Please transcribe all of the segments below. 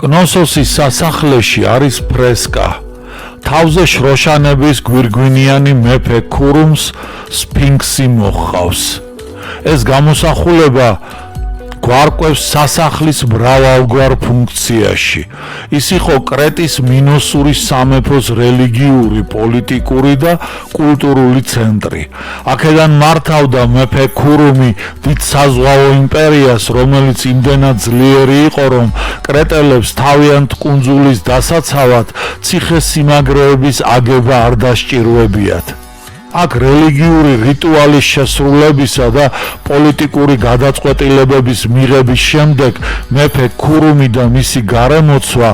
კნოსოსის სასახლეში არის ფრესკა. თავზე შროშანების გვირგვინიანი მეფე ქურუმს სფინქსი მოჰყავს. ეს გამოსახულება გვარკვევს სასახლის მრავალგვარ ფუნქციაში. ის იყო კრეტის მინოსური სამეფოს რელიგიური, პოლიტიკური და კულტურული ცენტრი. აქედან მართავდა მეფე ქურუმი დიდ საზღვაო იმპერიას, რომელიც იმდენად ძლიერი იყო, რომ კრეტელებს თავიანთ კუნძულის დასაცავად ციხე-სიმაგრეების აგება არ დასჭირვებიათ. აქ რელიგიური რიტუალის შესრულებისა და პოლიტიკური გადაწყვეტილებების მიღების შემდეგ მეფე ქურუმი და მისი გარემოცვა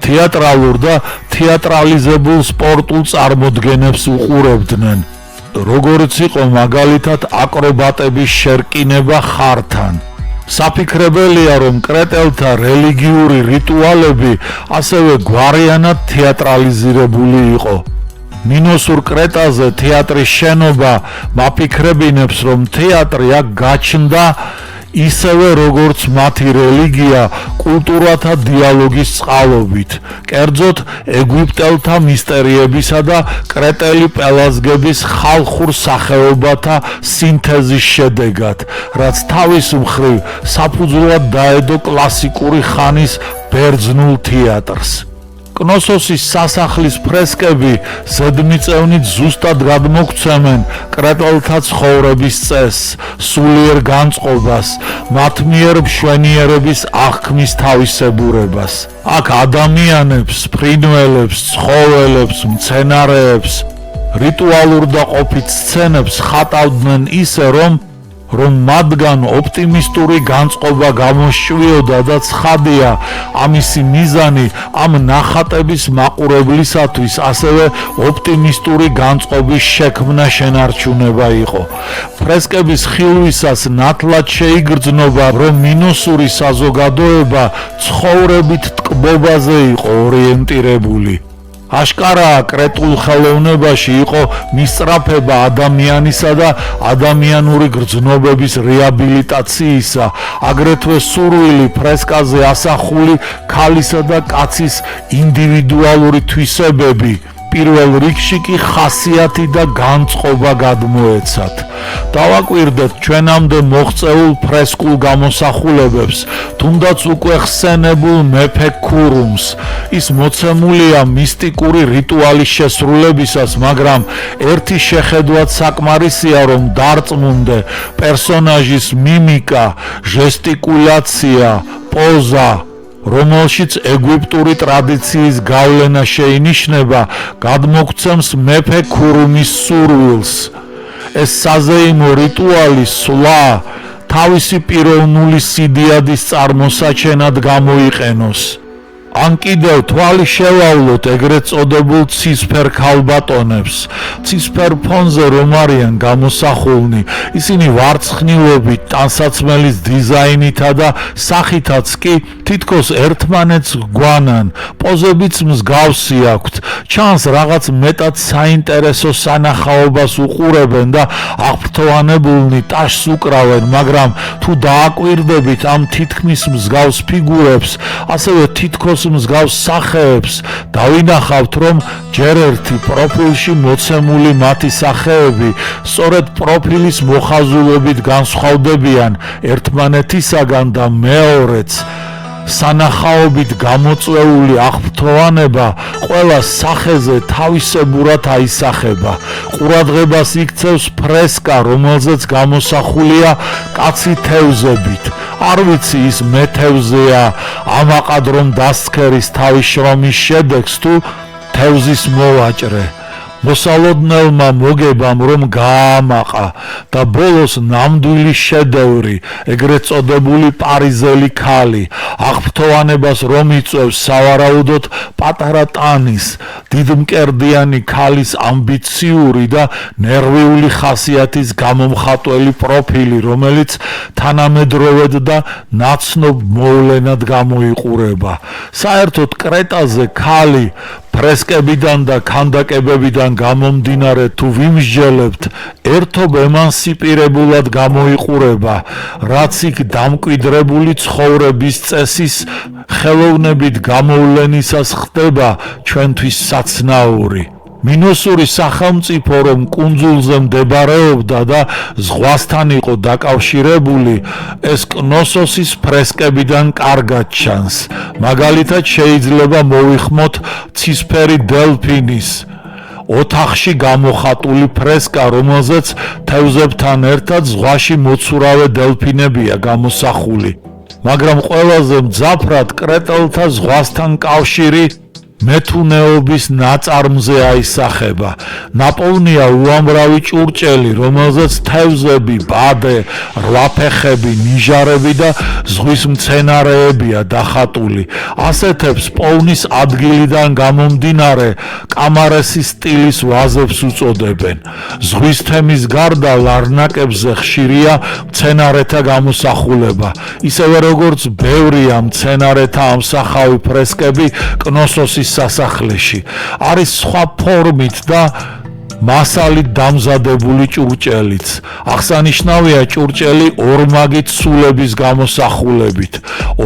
თეატრალურ და თეატრალიზებულ სპორტულ წარმოდგენებს უყურებდნენ, როგორც იყო მაგალითად აკრობატების შერკინება ხართან. საფიქრებელია, რომ კრეტელთა რელიგიური რიტუალები ასევე გვარიანად თეატრალიზირებული იყო. მინოსურ კრეტაზე თეატრის შენობა მაფიქრებინებს, რომ თეატრი აქ გაჩნდა ისევე როგორც მათი რელიგია კულტურათა დიალოგის წყალობით, კერძოდ ეგვიპტელთა მისტერიებისა და კრეტელი პელაზგების ხალხურ სახეობათა სინთეზის შედეგად, რაც თავის მხრივ საფუძვლად დაედო კლასიკური ხანის ბერძნულ თეატრს. კნოსოსის სასახლის ფრესკები ზედმიწევნით ზუსტად გადმოგვცემენ კრეტელთა ცხოვრების წესს, სულიერ განწყობას, მათ მიერ მშვენიერების აღქმის თავისებურებას. აქ ადამიანებს, ფრინველებს, ცხოველებს, მცენარეებს, რიტუალურ და ყოფით სცენებს ხატავდნენ ისე, რომ მათგან ოპტიმისტური განწყობა გამოსჭვიოდა და ცხადია, ამისი მიზანი ამ ნახატების მაყურებლისათვის ასევე ოპტიმისტური განწყობის შექმნა შენარჩუნება იყო. ფრესკების ხილვისას ნათლად შეიგრძნობა, რომ მინოსური საზოგადოება ცხოვრებით ტკბობაზე იყო ორიენტირებული. აშკარაა, კრეტულ ხელოვნებაში იყო მისწრაფება ადამიანისა და ადამიანური გრძნობების რეაბილიტაციისა, აგრეთვე სურვილი ფრესკაზე ასახული ქალისა და კაცის ინდივიდუალური თვისებები, პირველ რიგში კი ხასიათი და განწყობა გადმოეცათ. დავაკვირდეთ ჩვენამდე მოღწეულ ფრესკულ გამოსახულებებს, თუნდაც უკვე ხსენებულ მეფე ქურუმს. ის მოცემულია მისტიკური რიტუალის შესრულებისას, მაგრამ ერთი შეხედვაც საკმარისია, რომ დარწმუნდე პერსონაჟის მიმიკა, ჟესტიკულაცია, პოზა, რომელშიც ეგვიპტური ტრადიციის გავლენა შეინიშნება, გადმოგვცემს მეფე ქურუმის სურვილს. ეს საზეიმო რიტუალი სვლა თავისი პიროვნული სიდიადის წარმოსაჩენად გამოიყენოს. ან კიდევ თვალი შევავლოთ ეგრეთ წოდებულ ცისფერ ქალბატონებს. ცისფერ ფონზე რომ არიან გამოსახულნი, ისინი ვარცხნილობით, ტანსაცმელის დიზაინითა და სახითაც კი თითქოს ერთმანეთს გვანან, პოზებიც მსგავსი აქვთ. ჩანს რაღაც მეტად საინტერესო სანახაობას უყურებენ და აღფრთოვანებულნი ტაშს უკრავენ, მაგრამ თუ დააკვირდებით ამ თითქმის მსგავს ფიგურებს, ასევე თითქოს მსგავს სახეებს, დავინახავთ, რომ ჯერ ერთი პროფილში მოცემული მათი სახეები სწორედ პროფილის მოხაზულობით განსხვავდებიან ერთმანეთისაგან და მეორეც სანახაობით გამოწვეული აღფრთოვანება ყველა სახეზე თავისებურად აისახება. ყურადღებას იქცევს ფრესკა, რომელზეც გამოსახულია კაცი თევზებით. არ ვიცი ის მეთევზეა ამაყად რომ დასცქერის თავის შრომის შედეგს თუ თევზის მოვაჭრე. მოსალოდნელმა მოგებამ რომ გაამაყა და ბოლოს ნამდვილი შედევრი, ეგრეთ წოდებული პარიზელი ქალი, აღფრთოვანებას რომ იწვევს სავარაუდოდ პატარა ტანის, დიდმკერდიანი ქალის ამბიციური და ნერვიული ხასიათის გამომხატველი პროფილი, რომელიც თანამედროვედ და ნაცნობ მოვლენად გამოიყურება. საერთოდ კრეტაზე ქალი ფრესკებიდან და ქანდაკებებიდან გამომდინარე თუ ვიმსჯელებთ, ერთობ ემანსიპირებულად გამოიყურება, რაც იქ დამკვიდრებული ცხოვრების წესის ხელოვნებით გამოვლენისას ხდება ჩვენთვის საცნაური. მინოსური სახელმწიფო რომ კუნძულზე მდებარეობდა და ზღვასთან იყო დაკავშირებული, ეს კნოსოსის ფრესკებიდან კარგად ჩანს. მაგალითად შეიძლება მოვიხმოთ ცისფერი დელფინის ოთახში გამოხატული ფრესკა, რომელზეც თევზებთან ერთად ზღვაში მოცურავე დელფინებია გამოსახული. მაგრამ ყველაზე მძაფრად კრეტელთა ზღვასთან კავშირი მეთუნეობის ნაწარმზე აისახება. ნაპოვნია უამრავი ჭურჭელი, რომელზეც თევზები, ბადე, რვაფეხები, ნიჟარები და ზღვის მცენარეებია დახატული. ასეთებს პოვნის ადგილიდან გამომდინარე კამარესის სტილის ვაზებს უწოდებენ. ზღვის თემის გარდა ლარნაკებზე ხშირია მცენარეთა გამოსახულება, ისევე როგორც ბევრია მცენარეთა ამსახავი ფრესკები კნოსოსის სასახლეში. არის სხვა ფორმით და მასალით დამზადებული ჭურჭელიც. აღსანიშნავია ჭურჭელი ორმაგით სულების გამოსახულებით.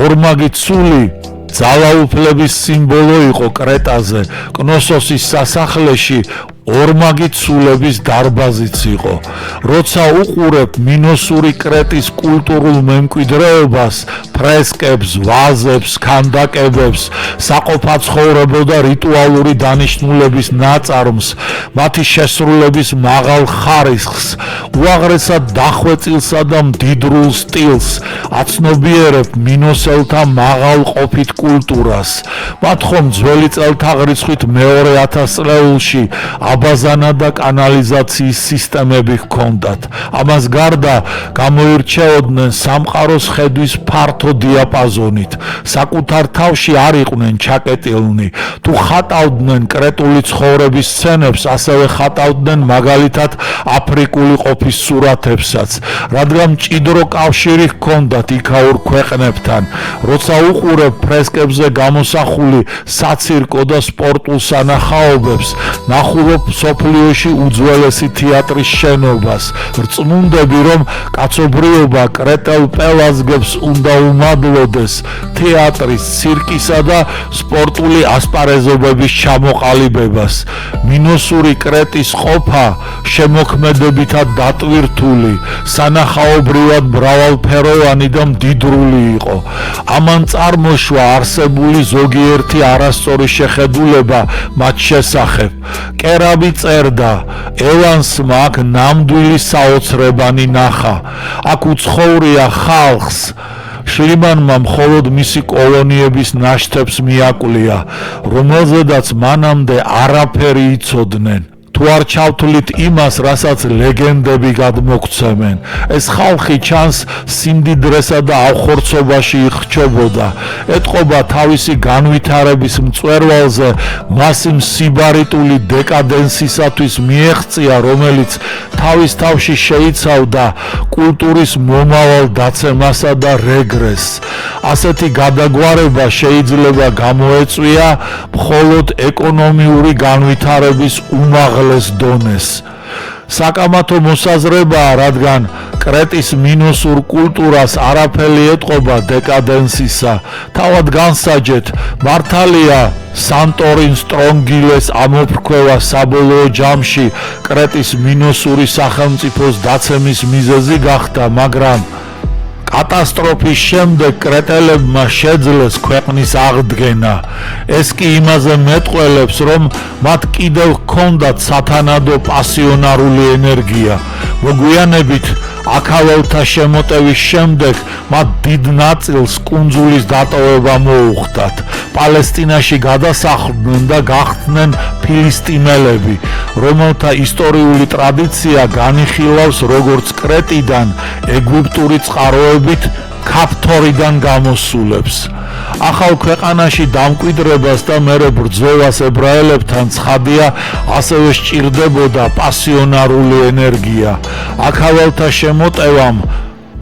ორმაგით სული ძალაუფლების სიმბოლო იყო კრეტაზე. კნოსოსის სასახლეში ორმაგით სულების დარბაზიც იყო. როცა უყურებ მინოსური კრეტის კულტურულ მემკვიდრეობას, ფრესკებს, ვაზებს, ქანდაკებებს, საყოფაცხოვრებო და რიტუალური დანიშნულების ნაწარმს, მათი შესრულების მაღალ ხარისხს, უაღრესად დახვეწილსა და მდიდრულ სტილს, აცნობიერებ მინოსელთა მაღალ ყოფით კულტურას. მათ ხომ ძველი წელთაღრიცხვით მეორე ათასწლეულში აბაზანა და კანალიზაციის სისტემები ჰქონდათ. ამას გარდა გამოირჩეოდნენ სამყაროს ხედვის ფართო დიაპაზონით. საკუთარ თავში არ იყვნენ ჩაკეტილნი. თუ ხატავდნენ კრეტული ცხოვრების სცენებს, ასევე ხატავდნენ მაგალითად აფრიკული ყოფის სურათებსაც, რადგან მჭიდრო კავშირი ჰქონდათ იქაურ ქვეყნებთან. როცა უყურებ ფრესკებზე გამოსახული საცირკო და სპორტულ სანახაობებს, ნახულობ სოფლიოში უძველესი თეატრის შენობას. რწმუნდები, რომ კაცობრიობა კრეტელ პელაზგებს უნდა უმადლოდეს თეატრის, ცირკისა და სპორტული ასპარეზობების ჩამოყალიბებას. მინოსური კრეტის ყოფა შემოქმედებითად დატვირთული, სანახაობრივად მრავალფეროვანი და მდიდრული იყო. ამან წარმოშვა არსებული ზოგიერთი არასწორი შეხედულება მათ შესახებ. კერაბი წერდა, ევანსმა აქ ნამდვილი საოცრებანი ნახა. აქ უცხოვრია ხალხს. შლიმანმა მხოლოდ მისი კოლონიების ნაშთებს მიაკვლია, რომელზედაც მანამდე არაფერი იცოდნენ. თუ არ ჩავთვლით იმას, რასაც ლეგენდები გადმოგცემენ. ეს ხალხი ჩანს სიმდიდრესა და ავხორცობაში იხჩებოდა. ეტყობა თავისი განვითარების მწვერვალზე მას იმ სიბარიტული დეკადენსისათვის მიეღწია, რომელიც თავის თავში შეიცავდა კულტურის მომავალ დაცემასა და რეგრესს. ასეთი გადაგვარება შეიძლება გამოეწვია მხოლოდ ეკონომიური განვითარების უმაღლეს დონეს. საკამათო მოსაზრებაა, რადგან კრეტის მინოსურ კულტურას არაფერი ეტყობა დეკადენსისა. თავად განსაჯეთ, მართალია სანტორინ სტრონგილეს ამოფრქვევა საბოლოო ჯამში კრეტის მინოსური სახელმწიფოს დაცემის მიზეზი გახდა, მაგრამ კატასტროფის შემდეგ კრეტელებმა შეძლეს ქვეყნის აღდგენა. ეს კი იმაზე მეტყველებს, რომ მათ კიდევ ჰქონდათ სათანადო პასიონარული ენერგია. მოგვიანებით აქაველთა შემოტევის შემდეგ მათ დიდ ნაწილს კუნძულის დატოვება მოუხდათ. პალესტინაში გადასახლდნენ და გახდნენ ფილისტიმელები, რომელთა ისტორიული ტრადიცია განიხილავს როგორც კრეტიდან ეგვიპტური წყაროებით ქაფთორიდან გამოსულებს. ახალ ქვეყანაში დამკვიდრებას და მერე ბრძოლას ებრაელებთან ცხადია ასევე სჭირდებოდა პასიონარული ენერგია. აქაველთა შემოტევამ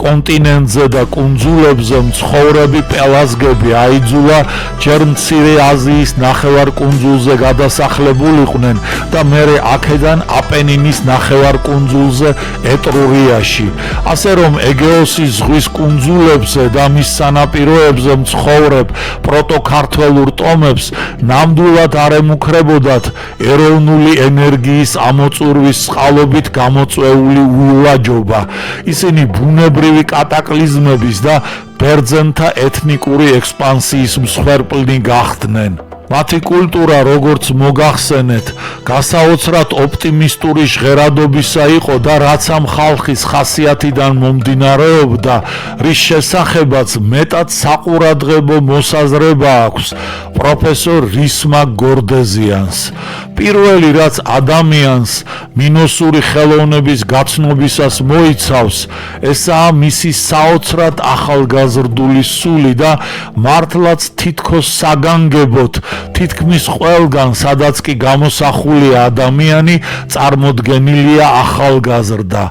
კონტინენტზე და კუნძულებზე მცხოვრები პელაზგები აიძულა ჯერ მცირე აზიის ნახევარკუნძულზე გადასახლებულიყვნენ და მერე აქედან აპენინის ნახევარკუნძულზე ეტრურიაში. ასე რომ ეგეოსის ზღვის კუნძულებზე და მის სანაპიროებზე მცხოვრებ პროტოქართველურ ტომებს ნამდვილად არ ემუქრებოდათ ეროვნული ენერგიის ამოწურვის წყალობით გამოწვეული ულაჯობა. ისინი ბუნებრივი კატაკლიზმების და ბერძენთა ეთნიკური ექსპანსიის მსხვერპლნი გახდნენ. მათი კულტურა, როგორც მოგახსენეთ, გასაოცრად ოპტიმისტური ჟღერადობისა იყო და რაც ამ ხალხის ხასიათიდან მომდინარეობდა, რის შესახებაც მეტად საყურადღებო მოსაზრება აქვს პროფესორ რისმა გორდეზიანს. პირველი, რაც ადამიანს მინოსური ხელოვნების გაცნობისას მოიცავს, ესაა მისი საოცრად ახალგაზრდული სული და მართლაც თითქოს საგანგებოდ თითქმის ყველგან, სადაც კი გამოსახულია ადამიანი, წარმოდგენილია ახალგაზრდა.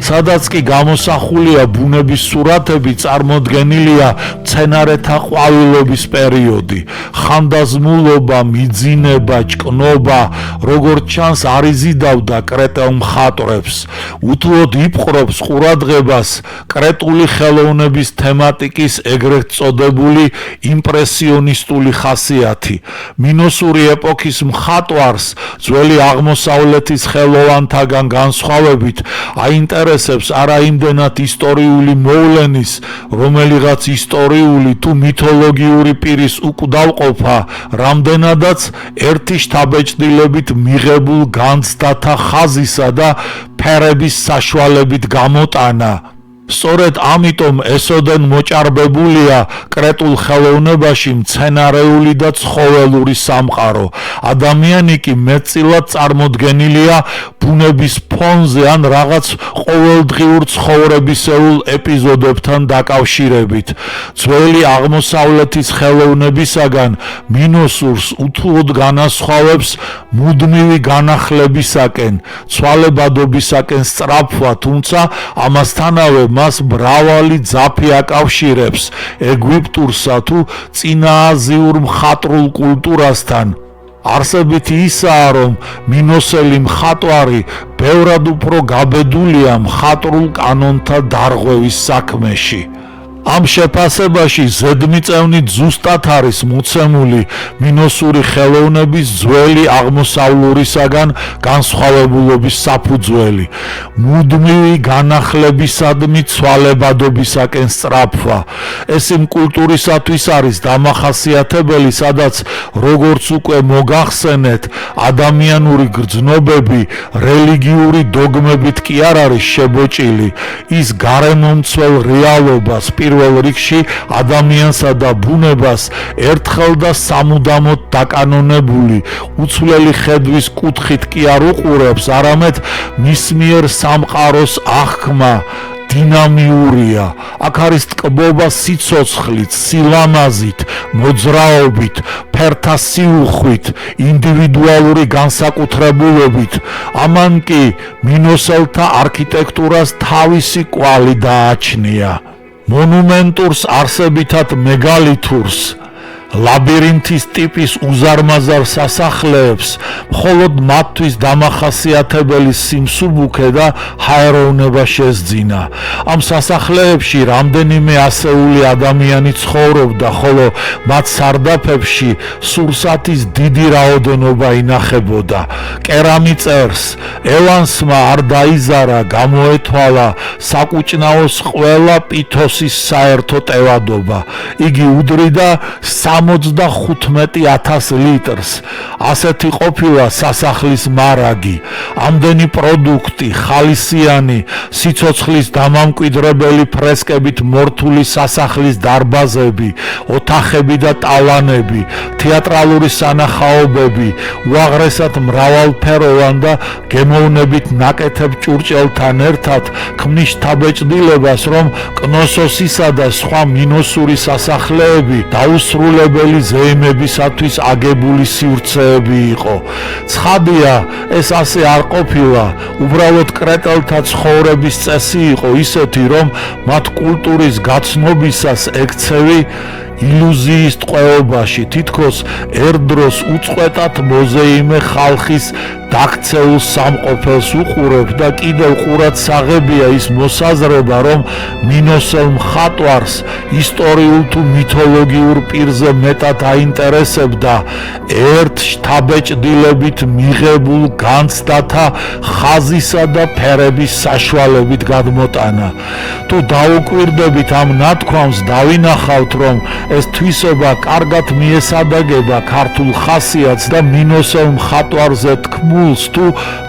სადაც კი გამოსახულია ბუნების სურათები, წარმოდგენილია მცენარეთა ყვავილობის პერიოდი. ხანდაზმულობა, მიძინება, ჭკნობა, როგორც ჩანს, არ იზიდავდა კრეტელ მხატვრებს. უთუოდ იპყრობს ყურადღებას კრეტული ხელოვნების თემატიკის ეგრეთ წოდებული იმპრესიონისტული ხასიათი. მინოსური ეპოქის მხატვარს ძველი აღმოსავლეთის ხელოვანთაგან განსხვავებით აინტერესებს არა იმდენად ისტორიული მოვლენის, რომელიღაც ისტორიული თუ მითოლოგიური პირის უკვდავყოფა, რამდენადაც ერთი შთაბეჭდილებით მიღებულ განცდათა ხაზისა და ფერების საშუალებით გამოტანა. სწორედ ამიტომ ესოდენ მოჭარბებულია კრეტულ ხელოვნებაში მცენარეული და ცხოველური სამყარო. ადამიანი კი მეტწილად წარმოდგენილია ბუნების ფონზე ან რაღაც ყოველდღიურ ცხოვრებისეულ ეპიზოდებთან დაკავშირებით. ძველი აღმოსავლეთის ხელოვნებისაგან მინოსურს უთუოდ განასხვავებს მუდმივი განახლებისაკენ, ცვალებადობისაკენ სწრაფვა, თუმცა ამასთანავე მას მრავალი ძაფი აკავშირებს ეგვიპტურსა თუ წინააზიურ მხატვრულ კულტურასთან. არსებითი ისაა, რომ მინოსელი მხატვარი ბევრად უფრო გაბედულია მხატვრულ კანონთა დარღვევის საქმეში. ამ შეფასებაში ზედმიწევნით ზუსტად არის მოცემული მინოსური ხელოვნების ძველი აღმოსავლურისაგან განსხვავებულობის საფუძველი. მუდმივი განახლებისადმი ცვალებადობისაკენ სწრაფვა. ეს იმ კულტურისათვის არის დამახასიათებელი, სადაც როგორც უკვე მოგახსენეთ, ადამიანური გრძნობები რელიგიური დოგმებით კი არ არის შებოჭილი. ის გარემომცველ რეალობას პირველ რიგში ადამიანსა და ბუნებას ერთხელ და სამუდამოდ დაკანონებული უცვლელი ხედვის კუთხით კი არ უყურებს, არამედ მის მიერ სამყაროს აღქმა დინამიურია. აქ არის ტკბობა სიცოცხლით, სილამაზით, მოძრაობით, ფერთა სიუხვით, ინდივიდუალური განსაკუთრებულობით. ამან კი მინოსელთა არქიტექტურას თავისი კვალი დააჩნია. მონუმენტურს არსებითად მეგალითურს, ლაბირინთის ტიპის უზარმაზარ სასახლეებს მხოლოდ მათთვის დამახასიათებელი სიმსუბუქე და ჰაეროვნება შესძინა. ამ სასახლეებში რამდენიმე ასეული ადამიანი ცხოვრობდა, ხოლო მათ სარდაფებში სურსათის დიდი რაოდენობა ინახებოდა. კერამი წერს, ევანსმა არ დაიზარა, გამოეთვალა საკუჭნაოს ყველა პითოსის საერთო ტევადობა. იგი უდრიდა 75,000 litrს. ასეთი ყოფილა სასახლის მარაგი. ამდენი პროდუქტი, ხალისიანი, სიცოცხლის დამამკვიდრებელი ფრესკებით მორთული სასახლის დარბაზები, ოთახები და ტალანები, თეატრალური სანახაობები, უაღრესად მრავალფეროვან და გემოვნებით ნაკეთებ ჭურჭელთან ერთად ქმნის შთაბეჭდილებას, რომ კნოსოსისა და სხვა მინოსური სასახლეები დაუსრულებელი ზეიმებისათვის აგებული სივრცეები იყო. ცხადია, ეს ასე არ ყოფილა, უბრალოდ კრეტელთა ცხოვრების წესი იყო ისეთი, რომ მათ კულტურის გაცნობისას ექცევი ილუზიის ტყვეობაში, თითქოს ერდროს უწყვეტად მოზეიმე ხალხის დაქცეულ სამყოფელს უყურებ და კიდევ ყურადსაღებია ის მოსაზრება, რომ მინოსელ მხატვარს ისტორიულ თუ მითოლოგიურ პირზე მეტად აინტერესებდა ერთ შთაბეჭდილებით მიღებულ განცდათა ხაზისა და ფერების საშუალებით გადმოტანა. თუ დაუკვირდებით ამ ნათქვამს, დავინახავთ, რომ ეს თვისება კარგად მიესადაგება ქართულ ხასიათს და მინოსელ მხატვარზე თქმულს თუ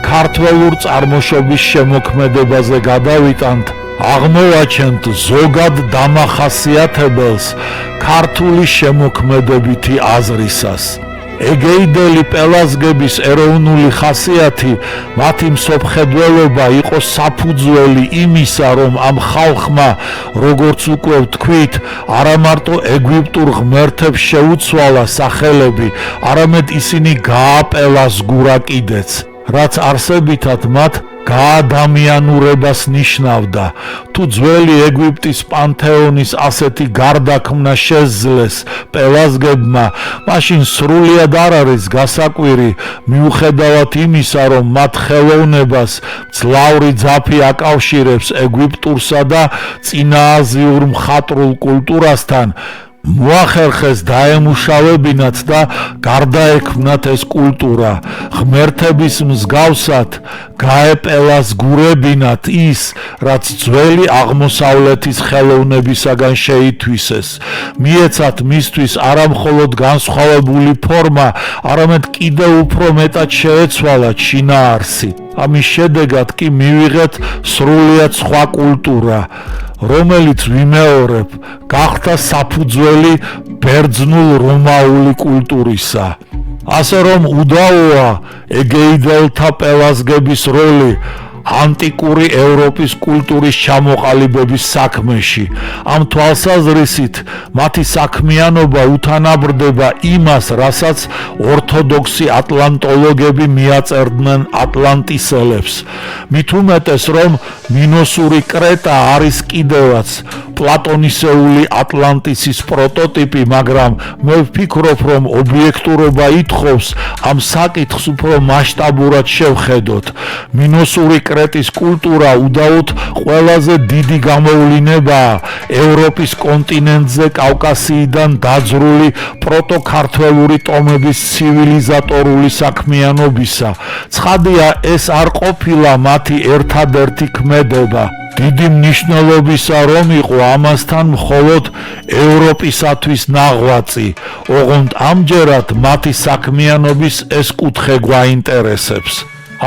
ქართველურ წარმოშობის შემოქმედებაზე გადავიტანთ, აღმოვაჩენთ ზოგად დამახასიათებელს ქართული შემოქმედებითი აზრისას. ეგეიდელი პელაზგების ეროვნული ხასიათი, მათი მსოფხედველობა იყო საფუძველი იმისა, რომ ამ ხალხმა, როგორც უკვე ვთქვით, არა მარტო ეგვიპტურ ღმერთებს შეუცვალა სახელები, არამედ ისინი გააპელაზგურა კიდეც, რაც არსებითად მათ გაადამიანურებას ნიშნავდა. თუ ძველი ეგვიპტის პანთეონის ასეთი გარდაქმნა შესძლეს პელაზგებმა, მაშინ სრულიად არ არის გასაკვირი, მიუხედავად იმისა, რომ მათ ხელოვნებას მძლავრი ძაფი აკავშირებს ეგვიპტურსა და წინააზიურ მხატვრულ კულტურასთან, მოახერხეს დაემუშავებინათ და გარდაექმნათ ეს კულტურა, ღმერთების მსგავსად გაეპელაზგურებინათ ის, რაც ძველი აღმოსავლეთის ხელოვნებისაგან შეითვისეს. მიეცათ მისთვის არა მხოლოდ განსხვავებული ფორმა, არამედ კიდევ უფრო მეტად შეეცვალათ შინაარსი. ამის შედეგად კი მივიღეთ სრულიად სხვა კულტურა, რომელიც ვიმეორებ, გახდა საფუძველი ბერძნულ რომაული კულტურისა. ასე რომ უდავოა ეგეიდელთა პელაზგების როლი ანტიკური ევროპის კულტურის ჩამოყალიბების საქმეში. ამ თვალსაზრისით მათი საქმიანობა უთანაბრდება იმას, რასაც ორთოდოქსი ატლანტოლოგები მიაწერდნენ ატლანტისელებს. მით უმეტეს, რომ მინოსური კრეტა არის კიდევაც პლატონისეული ატლანტისის პროტოტიპი, მაგრამ მე ვფიქრობ, რომ ობიექტურობა ითხოვს ამ საკითხს უფრო მასშტაბურად შევხედოთ. მინოსური კრეტის კულტურა უდაოდ ყველაზე დიდი გამოვლინებაა ევროპის კონტინენტზე კავკასიიდან დაძრული პროტოქართველური ტომების ცივილიზატორული საქმიანობისა. ცხადია, ეს არ ყოფილა მათი ერთადერთი ქმედება. დიდი მნიშვნელობისა რომ იყო ამასთან მხოლოდ ევროპისათვის ნაღვაწი, ოღონდ ამჯერად მათი საქმიანობის ეს კუთხე გვაინტერესებს.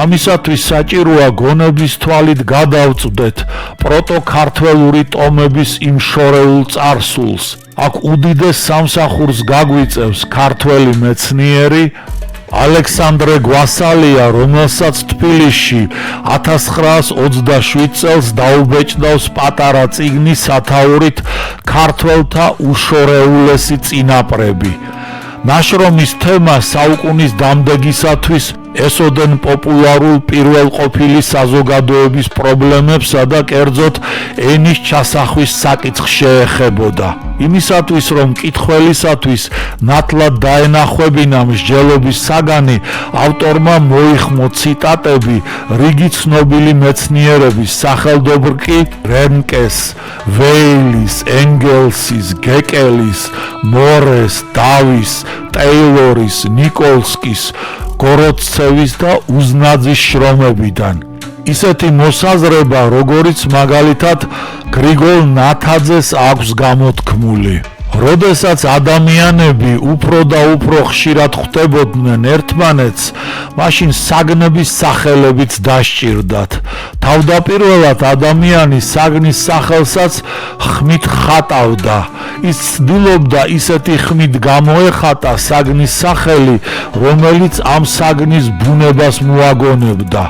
ამისათვის საჭიროა გონების თვალით გადავწვდეთ პროტოქართველური ტომების იმ შორეულ წარსულს. აქ უდიდეს სამსახურს გაგვიწევს ქართველი მეცნიერი ალექსანდრე გვასალია, რომელსაც თბილისში 1927 წელს დაუბეჭდავს პატარა წიგნი სათაურით ქართველთა უშორეულესი წინაპრები. ნაშრომის თემა საუკუნის დამდეგისათვის ესოდენ პოპულარულ პირველყოფილი საზოგადოების პრობლემებსა და კერძოდ ენის ჩასახვის საკითხს შეეხებოდა. იმისათვის, რომ მკითხველისათვის ნათლად დაენახვებინა მსჯელობის საგანი, ავტორმა მოიხმო ციტატები რიგი ცნობილი მეცნიერების, სახელდობრკი რენკეს, ვეილის, ენგელსის, გეკელის, მორეს, დავის, ტეილორის, ნიკოლსკის, გოროცცევის და უზნაძის შრომებიდან. ისეთი მოსაზრება, როგორიც მაგალითად გრიგოლ ნათაძეს აქვს გამოთქმული. როდესაც ადამიანები უფრო და უფრო ხშირად ხვდებოდნენ ერთმანეთს, მაშინ საგნების სახელებიც დასჭირდათ. თავდაპირველად ადამიანი საგნის სახელსაც ხმით ხატავდა. ის ცდილობდა ისეთი ხმით გამოეხატა საგნის სახელი, რომელიც ამ საგნის ბუნებას მოაგონებდა.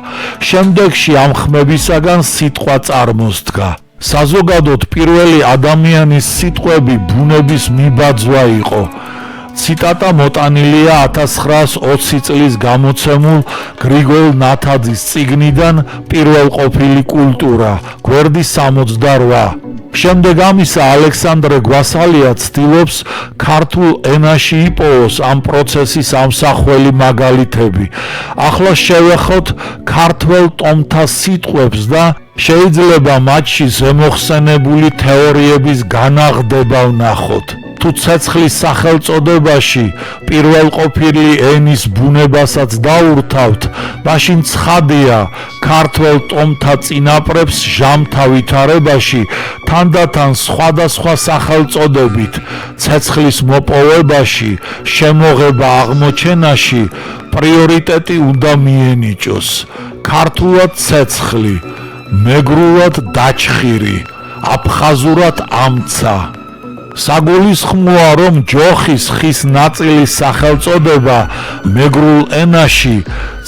შემდეგში ამ ხმებისაგან სიტყვა წარმოსდგა. საზოგადოდ პირველი ადამიანის სიტყვები ბუნების მიბაძვა იყო. ციტატა მოტანილია 1920 წლის გამოცემულ გრიგოლ ნათაძის წიგნიდან პირველყოფილი კულტურა, გვერდი 68. შემდეგ ამისა ალექსანდრე გვასალია ცდილობს ქართულ ენაში იპოვოს ამ პროცესის ამსახველი მაგალითები. ახლა შევეხოთ ქართველ ტომთა სიტყვებს და შეიძლება მათში ზემოხსენებული თეორიების განაღდება ვნახოთ. თუ ცეცხლის სახელწოდებაში პირველყოფილი ენის ბუნებასაც დაურთავთ, მაშინ ცხადია ქართველ ტომთა წინაპრებს ჟამთა ვითარებაში თანდათან სხვადასხვა სახელწოდებით ცეცხლის მოპოვებაში, შემოღება აღმოჩენაში პრიორიტეტი უნდა მიენიჭოს. ქართულად ცეცხლი, მეგრულად დაჩხირი, აფხაზურად ამცა. საგულისხმოა, რომ ჯოხის ხის ნაწილის სახელწოდება მეგრულ ენაში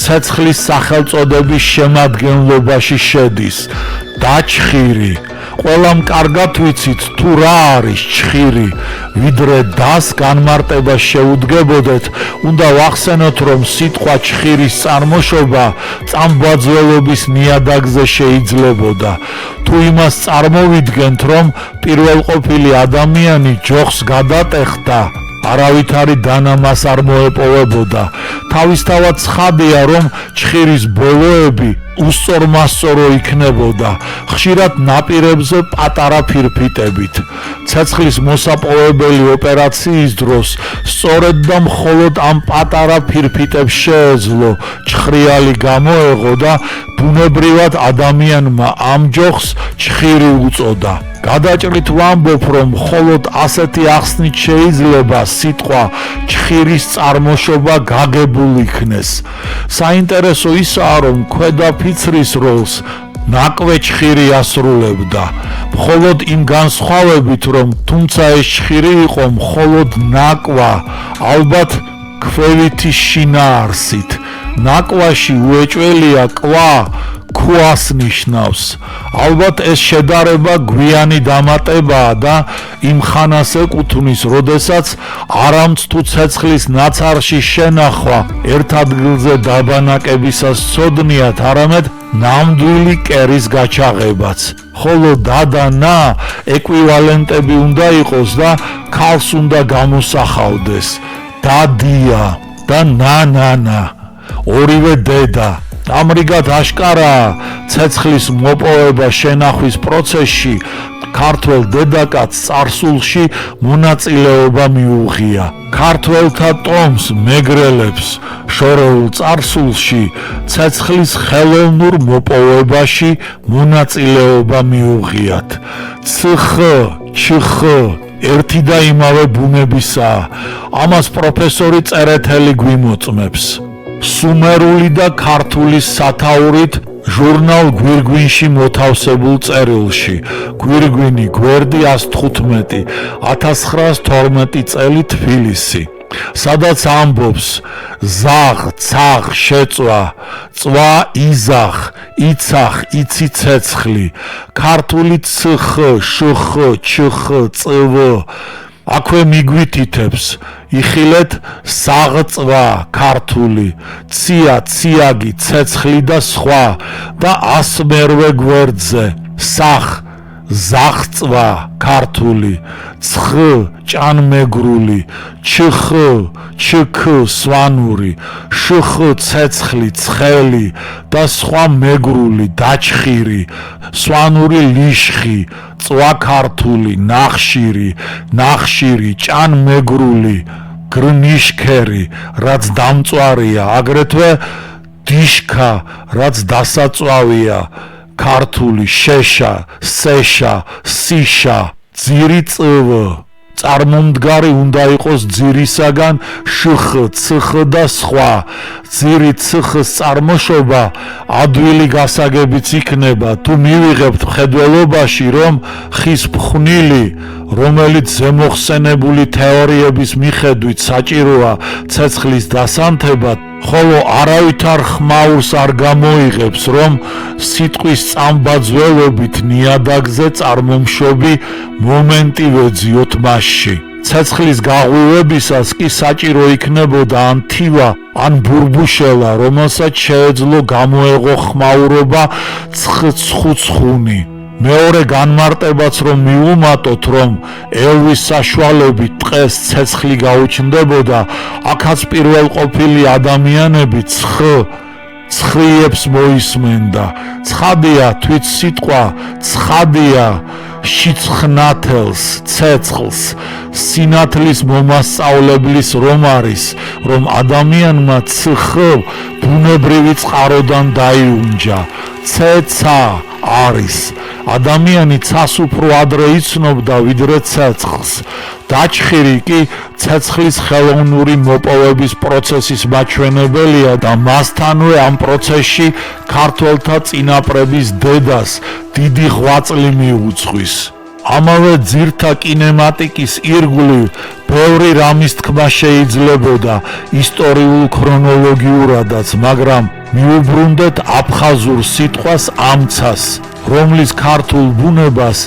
ცეცხლის სახელწოდების შემადგენლობაში შედის. დაჩხირი. ყველამ კარგად ვიცით თუ რა არის ჩხირი. ვიდრე დას განმარტება შეუდგებოდეთ, უნდა ვახსენოთ, რომ სიტყვა ჩხირის წარმოშობა წამბაძველობის ნიადაგზე შეიძლებოდა. თუ იმას წარმოვიდგენთ, რომ პირველყოფილი ადამიანი ჯოხს გადატეხდა, არავითარი დანა მას არ მოეპოვებოდა. თავისთავად ცხადია, რომ ჩხირის ბოლოები უსწორმასწორო იქნებოდა, ხშირად ნაპირებზე პატარა ფირფიტებით. ცეცხლის მოსაპოვებელი ოპერაციის დროს სწორედ და მხოლოდ ამ პატარა ფირფიტებს შეეძლო ჩხრიალი გამოეღო და ბუნებრივად ადამიანმა ამ ჯოხს ჩხირი უწოდა. გადაჭრით ვამბობ, რომ მხოლოდ ასეთი ახსნით შეიძლება სიტყვა ჩხირის წარმოშობა გაგებულ იქნეს. საინტერესო ისაა, რომ ქვედა ფიცრის როლს ნაკვე ჩხირი ასრულებდა, მხოლოდ იმ განსხვავებით, რომ თუმცა ეს ჩხირი იყო მხოლოდ ნაკვა, ალბათ ქვევითი შინაარსით. ნაკვაში უეჭველია კვა ქვას ნიშნავს. ალბათ ეს შედარება გვიანი დამატებაა და იმ ხანას ეკუთვნის, როდესაც არამც თუ ცეცხლის ნაცარში შენახვა ერთ ადგილზე დაბანაკებისას ცოდნიათ, არამედ ნამდვილი კერის გაჩაღებაც. ხოლო და და ნა ეკვივალენტები უნდა იყოს და ქალს უნდა გამოსახავდეს. დადია და ნანა, ორივე დედა. ამრიგად აშკარაა, ცეცხლის მოპოვება შენახვის პროცესში ქართველ დედაკაცს წარსულში მონაწილეობა მიუღია. ქართველთა ტომს, მეგრელებს შორეულ წარსულში ცეცხლის ხელოვნურ მოპოვებაში მონაწილეობა მიუღიათ. ცխ, ჩხ ერთი და იმავე ბუნებისაა. ამას პროფესორი წერეთელი გვიმოწმებს. სუმერული და ქართული სათაურით ჟურნალ გვირგვინში მოთავსებულ წერილში. გვირგვინი გვერდი 115 1912 წელი თბილისი. სადაც ამბობს ზაღ, ცაღ, შეწვა, წვა, იზახ, იცახ, იცი ცეცხლი, ქართული ცխ, შხ, ჩხ, წვ. აქვე მიგვითითებს, იხილეთ საღწვა, ქართული, ცია, ციაგი, ცეცხლი და სხვა და 100 გვერდზე, სახ, ზაღწვა, ქართული, ცხ, ჭანმეგრული, ჩხ, ჩქ, სვანური, შხ, ცეცხლი, ცხელი და სხვა მეგრული, დაჩხირი, სვანური ლიშხი, წვა ქართული, ნახშირი, ნახშირი, ჭანმეგრული, გრნიშქერი, რაც დამწვარია, აგრეთვე დიშქა, რაც დასაწვავია, ქართული, შეშა, სეშა, სიშა, ძირი წვ. წარმომდგარი უნდა იყოს ძირისაგან შხ, ცხ და სხვა. ძირი ცხს წარმოშობა ადვილი გასაგებიც იქნება, თუ მივიღებთ მხედველობაში, რომ ხის ფხვნილი, რომელიც ზემოხსენებული თეორიების მიხედვით საჭიროა ცეცხლის დასანთებად, ხოლო არავითარ ხმაურს არ გამოიღებს, რომ სიტყვის წამბაძველობით ნიადაგზე წარმომშობი მომენტი ვეძიოთ მასში. ცეცხლის გაღვივებისას კი საჭირო იქნებოდა ან თივა, ან ბურბუშელა, რომელსაც შეეძლო გამოეღო ხმაურობა ცხუნი. მეორე განმარტებაც რომ მიუმატოთ, რომ ელვის საშუალებით ტყეს ცეცხლი გაუჩნდებოდა, აქაც პირველყოფილი ადამიანები ცხრიებს მოისმენდა. ცხადია, თვით სიტყვა ცხადია შიცხნათელს, ცეცხლს, სინათლის მომასწავლებლის რომ არის, რომ ადამიანმა ცხ ბუნებრივი წყაროდან დაიუნჯა. ცეცა არის. ადამიანი ცას უფრო ადრე იცნობდა ვიდრე ცეცხლს. დაჩხირი კი ცეცხლის ხელოვნური მოპოვების პროცესის მაჩვენებელია და მასთანვე ამ პროცესში ქართველთა წინაპრების დედას დიდი ღვაწლი მიუძღვის. ამავე ძირთა კინემატიკის ირგვლივ ბევრი რამის თქმა შეიძლებოდა ისტორიულ ქრონოლოგიურადაც, მაგრამ მიუბრუნდეთ აფხაზურ სიტყვას ამცას, რომლის ქართულ ბუნებას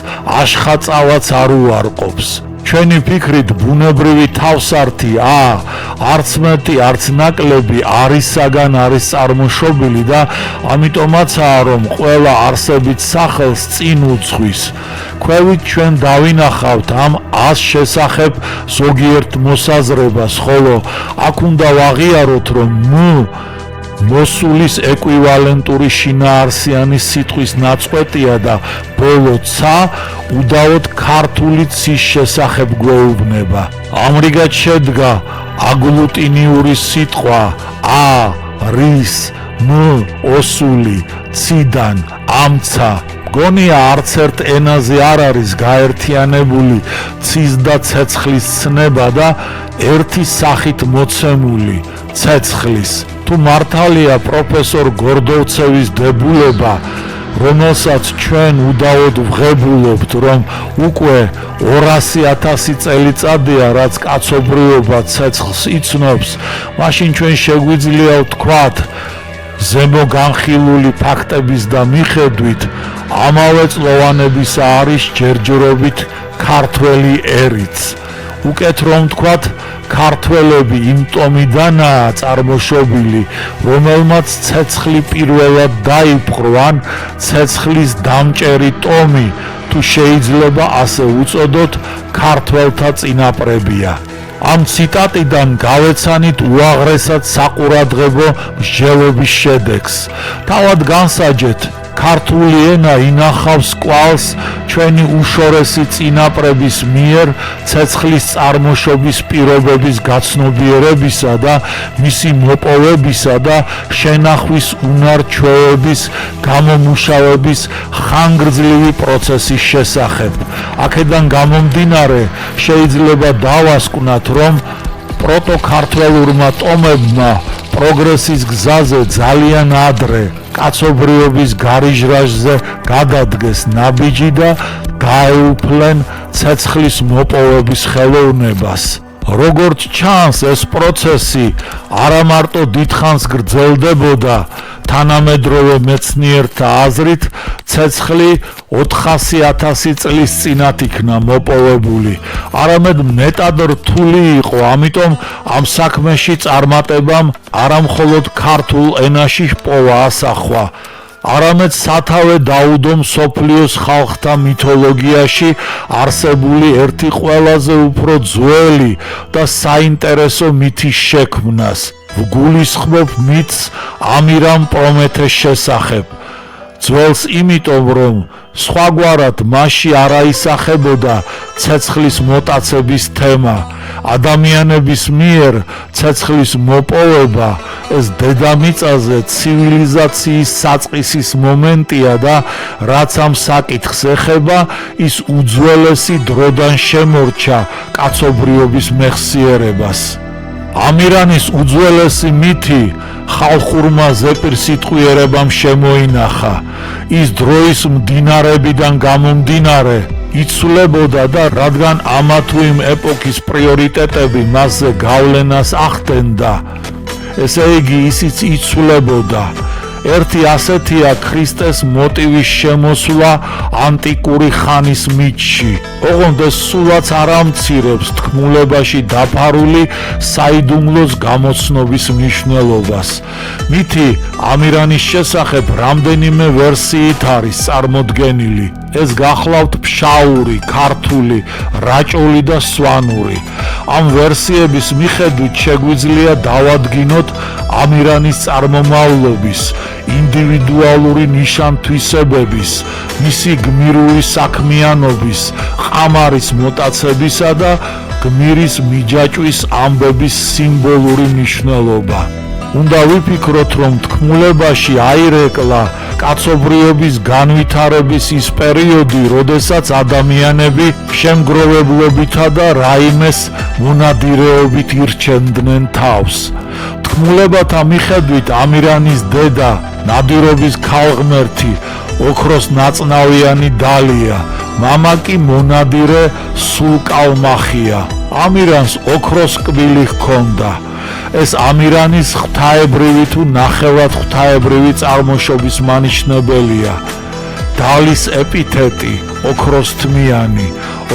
აშხაწავაც არ უარყოფს. ჩვენი ფიქრით ბუნებრივი თავსართი არც მეტი არც ნაკლები არისაგან არის წარმოშობილი და ამიტომაცაა რომ ყველა არსებით სახელს წინ უძღვის. ქვევით ჩვენ დავინახავთ ამ ას შესახებ ზოგიერთ მოსაზრებას, ხოლო აქ უნდა ვაღიაროთ რომ მოსულის ეკვივალენტური შინაარსიანი სიტყვის ნაწყვეტია და ბოლო ცა უდავოდ ქართული ცის შესახებ გვეუბნება. ამრიგად შედგა აგლუტინიური სიტყვა რის, ოსული, ციდან, ამცა. მგონია არც ერთ ენაზე არ არის გაერთიანებული ცის და ცეცხლის ცნება და ერთი სახით მოცემული ცეცხლის. თუ მართალია პროფესორ გორდოვცევის დებულება, რომელსაც ჩვენ უდავოდ ვღებულობთ, რომ უკვე 200,000 წელიწადია, რაც კაცობრიობა ცეცხლს იცნობს, მაშინ ჩვენ შეგვიძლია ვთქვათ, ზემო განხილული ფაქტების და მიხედვით, ამავე წლოვანების არის ჯერჯერობით ქართველი ერიც. უკეთ რომ ვთქვათ, ქართველები იმ ტომიდანაა წარმოშობილი, რომელმაც ცეცხლი პირველად დაიპყრო, ან ცეცხლის დამჭერი ტომი, თუ შეიძლება ასე უწოდოთ, ქართველთა წინაპრებია. ამ ციტატიდან გავეცანით უაღრესად საყურადღებო მსჯელობის შედეგს. თავად განსაჯეთ, ქართული ენა ინახავს კვალს ჩვენი უშორესი წინაპრების მიერ ცეცხლის წარმოშობის პირობების გაცნობიერებისა და მისი მოპოვებისა და შენახვის უნარ-ჩვევების გამომუშავების ხანგრძლივი პროცესის შესახებ. აქედან გამომდინარე შეიძლება დავასკვნათ, რომ პროტოქართველურმა ტომებმა პროგრესის გზაზე ძალიან ადრე კაცობრიობის გარიჟრაჟზე გადადგეს ნაბიჯი და დაეუფლენ ცეცხლის მოპოვების ხელოვნებას. როგორც ჩანს, ეს პროცესი არა მარტო დიდხანს გრძელდებოდა, თანამედროვე მეცნიერთა აზრით, ცეცხლი 400,000 წლის წინათ იქნა მოპოვებული, არამედ მეტად რთული იყო, ამიტომ ამ საქმეში წარმატებამ არამხოლოდ ქართულ ენაში ჰპოვა ასახვა, არამედ სათავე დაუდო მსოფლიოს ხალხთა მითოლოგიაში არსებული ერთი ყველაზე უფრო ძველი და საინტერესო მითის შექმნას. ვგულისხმობ მითს ამირამ პრომეთეს შესახებ. ძველს იმიტომ, რომ სხვაგვარად მასში არ აისახებოდა ცეცხლის მოტაცების თემა. ადამიანების მიერ ცეცხლის მოპოვება ეს დედამიწაზე ცივილიზაციის საწყისის მომენტია და რაც ამ საკითხს ეხება, ის უძველესი დროდან შემორჩა კაცობრიობის მეხსიერებას. ამირანის უძველესი მითი ხალხურმა ზეპირსიტყვიერებამ შემოინახა. ის დროის მდინარებიდან გამომდინარე იცვლებოდა და რადგან ამა თუ იმ ეპოქის პრიორიტეტები მასზე გავლენას ახდენდა, ესე იგი ისიც იცვლებოდა. ერთი ასეთია ქრისტეს მოტივის შემოსვლა ანტიკური ხანის მითში. ოღონდ ეს სულაც არ ამცირებს თქმულებაში დაფარული საიდუმლოს გამოცნობის მნიშვნელობას. მითი ამირანის შესახებ რამდენიმე ვერსიით არის წარმოდგენილი. ეს გახლავთ ფშაური, ქართული, რაჭული და სვანური. ამ ვერსიების მიხედვით შეგვიძლია დავადგინოთ ამირანის წარმომავლობის, ინდივიდუალური ნიშან-თვისებების, მისი გმირული საქმიანობის, ყამარის მოტაცებისა და გმირის მიჯაჭვის ამბების სიმბოლური მნიშვნელობა. უნდა ვიფიქროთ, რომ თქმულებაში აირეკლა კაცობრიობის განვითარების ის პერიოდი, როდესაც ადამიანები შემგროვებლობითა და რაიმეს მონადირეობით ირჩენდნენ თავს. თქმულებათა მიხედვით ამირანის დედა, ნადირობის ქალღმერთი, ოქროს ნაწნავიანი დალია, მამა კი მონადირე სულკალმახია. ამირანს ოქროს კბილი ჰქონდა. ეს ამირანის ღვთაებრივი თუ ნახევრად ღვთაებრივი წარმოშობის მანიშნებელია. დალის ეპითეტი ოქროსთმიანი,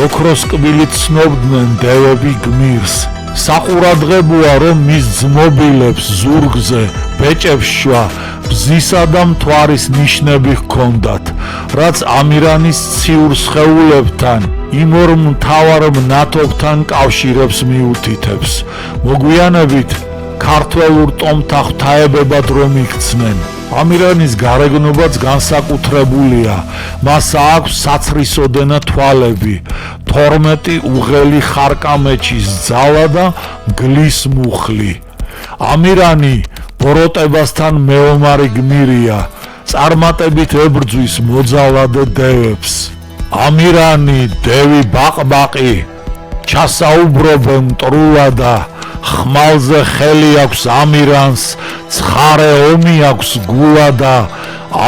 ოქროს კბილით ცნობდნენ დევები გმირს. საყურადღებოა, რომ მის ძმობილებს ზურგზე, ბეჭებს შვა, ბზისა და მთვარის ნიშნები ჰქონდათ, რაც ამირანის ციურ სხეულებთან, იმ ორ მთავარ მნათობთან კავშირებს მიუთითებს. მოგვიანებით ქართველურ ტომთა ღვთაებებად რომ იქცნენ. ამირანის გარეგნობაც განსაკუთრებულია. მას აქვს საცრისოდენა თვალები, 12 უღელი ხარკამეჩის ძალა და მგლის მუხლი. ამირანი ბოროტებასთან მეომარი გმირია, წარმატებით ებრძვის მოძალად დევებს. ამირანი დევი ბაყბაყი ჩასაუბრობენ მტრულა ხმალზე ხელი აქვს ამირანს, ცხარე ომი აქვს გულა და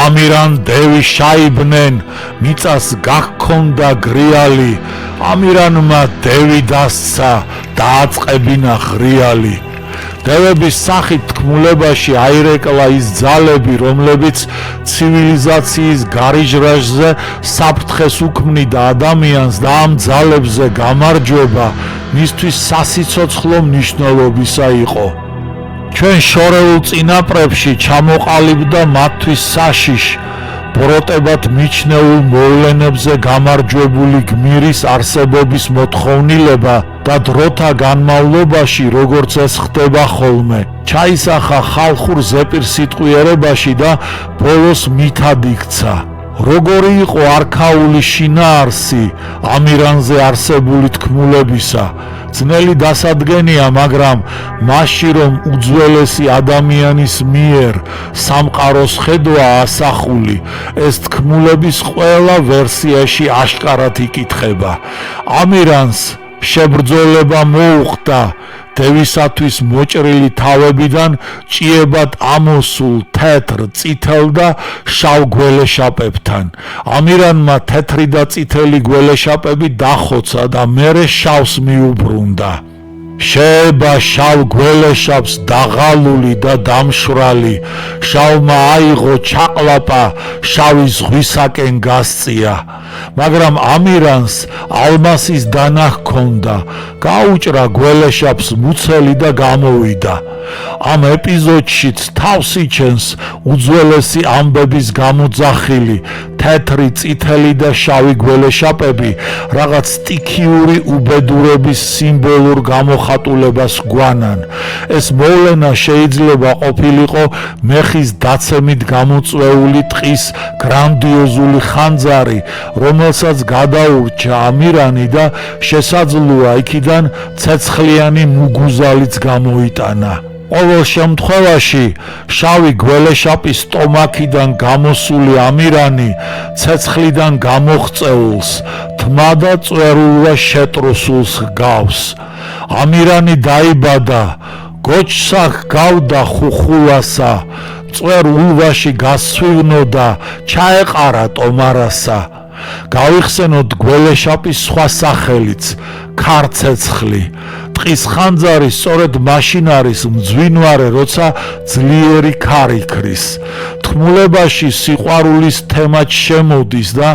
ამირან დევი შაიბნენ, მიწას გაქონდა გრიალი, ამირანმა დევი დასცა, დააწყებინა ღრიალი. დევების სახით თქმულებაში აირეკლა ის ძალები, რომლებიც ცივილიზაციის გარიჟრაჟზე საფრთხეს უქმნიდა ადამიანს და ამ ძალებზე გამარჯვება მისთვის სასიცოცხლო მნიშვნელობისა იყო. ჩვენ შორეულ წინაპრებში ჩამოყალიბდა მათთვის საშიშ, ბოროტებად მიჩნეულ მოვლენებზე გამარჯვებული გმირის არსებობის მოთხოვნილება და დროთა განმავლობაში, როგორც ეს ხდება ხოლმე, ჩაისახა ხალხურ ზეპირსიტყვიერებაში და ბოლოს მითად იქცა. როგორი იყო არქაული შინაარსი ამირანზე არსებული თქმულებისა? ძნელი დასადგენია, მაგრამ მასში რომ უძველესი ადამიანის მიერ სამყაროს ხედვა ასახული, ეს თქმულების ყველა ვერსიაში აშკარად იკითხება. ამირანს შებრძოლება მოუხდა დევისათვის მოჭრილი თავებიდან ჭიებად ამოსულ თეთრ, წითელ და შავ გველეშაპებთან. ამირანმა თეთრი და წითელი გველეშაპები დახოცა და მერე შავს მიუბრუნდა. შეება შავ გველეშაპს დაღალული და დამშვრალი, შავმა აიღო ჩაყლაპა, შავი ზღვისაკენ გასწია. მაგრამ ამირანს ალმასის დანა ჰქონდა, გაუჭრა გველეშაპს მუცელი და გამოვიდა. ამ ეპიზოდშიც თავს იჩენს უძველესი ამბების გამოძახილი, თეთრი, წითელი და შავი გველეშაპები რაღაც სტიქიური უბედურების სიმბოლურ გამოხატულებას გვანან. ეს მოვლენა შეიძლება ყოფილიყო მეხის დაცემით გამოწვეული ტყის გრანდიოზული ხანძარი, რომელსაც გადაურჩა ამირანი და შესაძლოა იქიდან ცეცხლიანი მუგუზალიც გამოიტანა. ყოველ შემთხვევაში შავი გველეშაპის სტომაქიდან გამოსული ამირანი ცეცხლიდან გამოღწეულს თმა და წვერულა შეტრუსულს ჰგავს. ამირანი დაიბადა გოჩსა ჰგავდა ხუხულასა, წვერ ულვაში გასცვივნოდა, ჩაეყარა ტომარასა. გავიხსენოთ გველეშაპის სხვა სახელიც, ქარცეცხლი. ტყის ხანძარი სწორედ მაშინ არის მძვინვარე, როცა ძლიერი ქარი ქრის. თქმულებაში სიყვარულის თემაც შემოდის და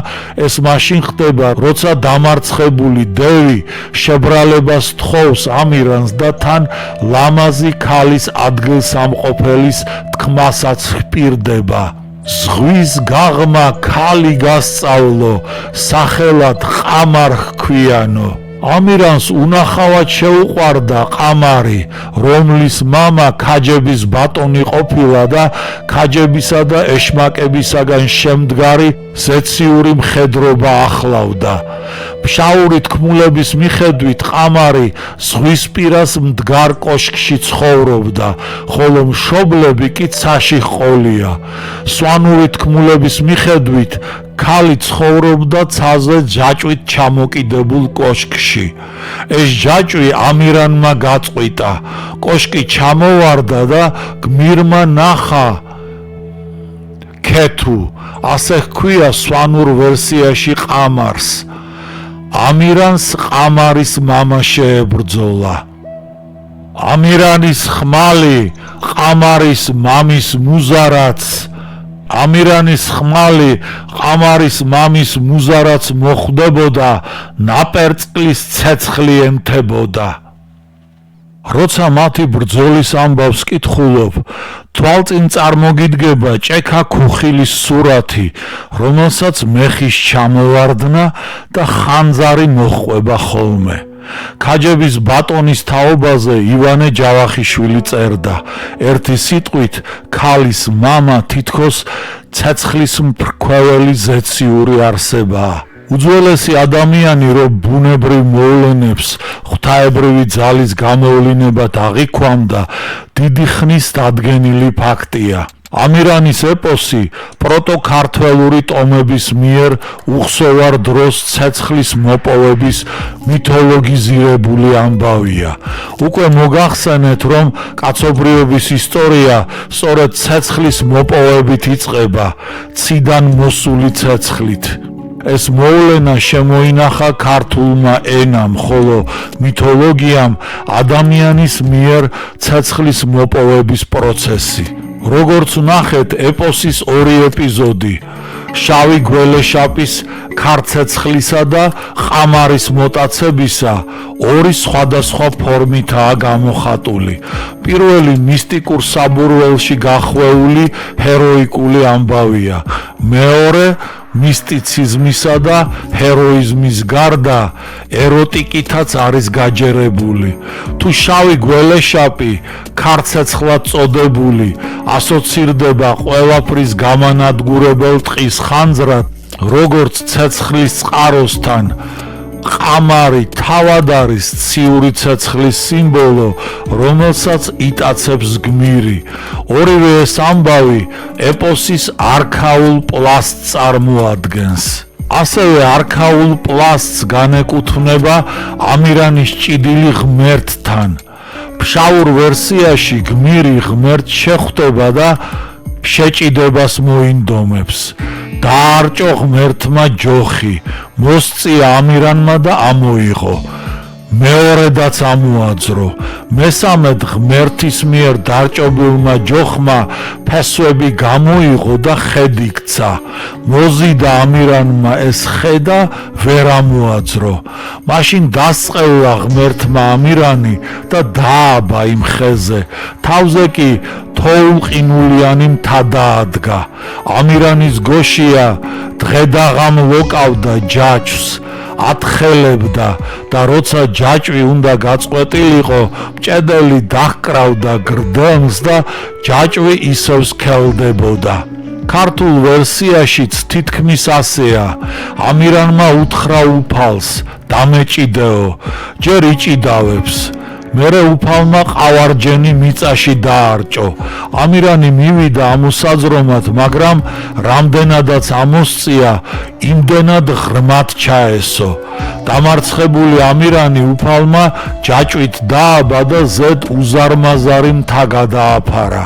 ეს მაშინ ხდება, როცა დამარცხებული დევი შებრალებას თხოვს ამირანს და თან ლამაზი ქალის ადგილსამყოფელის თქმასაც ჰპირდება. ზღვის გაღმა ქალი გასწავლო, სახელად ყამარ ჰქვიანო. ამირანს უნახავად შეუყვარდა ყამარი, რომლის მამა ქაჯების ბატონი ყოფილა და ქაჯებისა და ეშმაკებისაგან შემდგარი ზეციური მხედრობა ახლავდა. ფშაური თქმულების მიხედვით ყამარი ზღვისპირას მდგარ კოშკში ცხოვრობდა, ხოლო მშობლები კი ცაში ჰყოლია. სვანური თქმულების მიხედვით ქალი ცხოვრობდა ცაზე ჯაჭვით ჩამოკიდებულ კოშკში. ეს ჯაჭვი ამირანმა გაწყვიტა, კოშკი ჩამოვარდა და გმირმა ნახა ქეთუ, ასე ჰქვია სვანურ ვერსიაში ყამარს. ამირანს ყამარის მამა შეებრძოლა. ამირანის ხმალი ყამარის მამის მუზარაც ამირანის ხმალი ყამარის მამის მუზარაც მოხვდებოდა, ნაპერწკლის ცეცხლი ემთებოდა. როცა მათი ბრძოლის ამბავს კითხულობ, თვალწინ წარმოგიდგება ჭექა ქუხილის სურათი, რომელსაც მეხის ჩამოვარდნა და ხანძარი მოჰყვება ხოლმე. ქაჯების ბატონის თაობაზე ივანე ჯავახიშვილი წერდა, ერთი სიტყვით ქალის მამა თითქოს ცეცხლის მფრქვეველი ზეციური არსებაა. უძველესი ადამიანი რო ბუნებრივ მოვლენებს ღვთაებრივი ძალის გამოვლინებად აღიქვამდა, დიდი ხნის დადგენილი ფაქტია. ამირანის ეპოსი პროტოქართველური ტომების მიერ უხსოვარ დროს ცეცხლის მოპოვების მითოლოგიზირებული ამბავია. უკვე მოგახსენეთ, რომ კაცობრიობის ისტორია სწორედ ცეცხლის მოპოვებით იწყება, ციდან მოსული ცეცხლით. ეს მოვლენა შემოინახა ქართულმა ენამ, ხოლო მითოლოგიამ ადამიანის მიერ ცეცხლის მოპოვების პროცესი. როგორც ნახეთ, ეპოსის ორი ეპიზოდი, შავი გველეშაპის, ქარცეცხლისა და ყამარის მოტაცებისა, ორი სხვადასხვა ფორმითაა გამოხატული. პირველი მისტიკურ საბურველში გახვეული ჰეროიკული ამბავია, მეორე მისტიციზმისა და ჰეროიზმის გარდა ეროტიკითაც არის გაჯერებული. თუ შავი გველეშაპი, ქარცეცხლად წოდებული, ასოცირდება ყველაფრის გამანადგურებელ ტყის ხანძრად, როგორც ცეცხლის წყაროსთან, ყამარი თავად არის ციური ცეცხლის სიმბოლო, რომელსაც იტაცებს გმირი. ორივე ეს ამბავი ეპოსის არქაულ პლასტს წარმოადგენს. ასევე არქაულ პლასტს განეკუთვნება ამირანის ჭიდილი ღმერთთან. ფშაურ ვერსიაში გმირი ღმერთს შეხვდება და შეჭიდებას მოინდომებს. დაარჭო ღმერთმა ჯოხი, მოსწია ამირანმა და ამოიღო. მეორედაც ამოაძრო. მესამედ ღმერთის მიერ დარჭობილმა ჯოხმა ფესვები გამოიღო და ხედ იქცა. მოზიდა ამირანმა ეს ხე და ვერ ამოაძრო. მაშინ დასწყევლა ღმერთმა ამირანი და დააბა იმ ხეზე. თავზე კი თოულყინულიანი მთა დაადგა. ამირანის გოშია დღედაღამ ლოკავდა ჯაჭვს. ათხელებდა და როცა ჯაჭვი უნდა გაწყვეტილიყო, მჭედელი დაჰკრავდა გრდემს და ჯაჭვი ისევ სქელდებოდა. ქართულ ვერსიაშიც თითქმის ასეა. ამირანმა უთხრა უფალს, დამეჭიდეო, ჯერ იჭიდავებს. მერე უფალმა ყავარჯენი მიწაში დაარჭო. ამირანი მივიდა ამოსაძრომად, მაგრამ რამდენადაც ამოსწია, იმდენად ღრმად ჩაესო. დამარცხებული ამირანი უფალმა ჯაჭვით დააბა და ზედ უზარმაზარი მთა გადააფარა.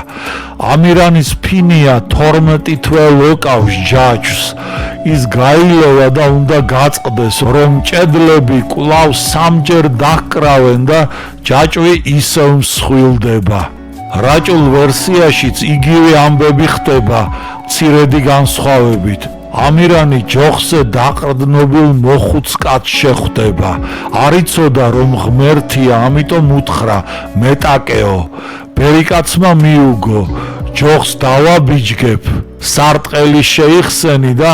ამირანის ფინია 12 თვე ლოკავს ჯაჭვს. ის გაილევა და უნდა გაწყდეს, რომ მჭედლები კვლავ 3ჯერ დაჰკრავენ და ჯაჭვი ისევ მსხვილდება. რაჭულ ვერსიაშიც იგივე ამბები ხდება, მცირედი განსხვავებით. ამირანი ჯოხზე დაყრდნობილ მოხუც კაცს შეხვდება. არ იცოდა რომ ღმერთია, ამიტომ უთხრა მეტაკეო. ბერიკაცმა მიუგო, ჯოხს დავაბიჯგებ, სარტყელი შეიხსენი და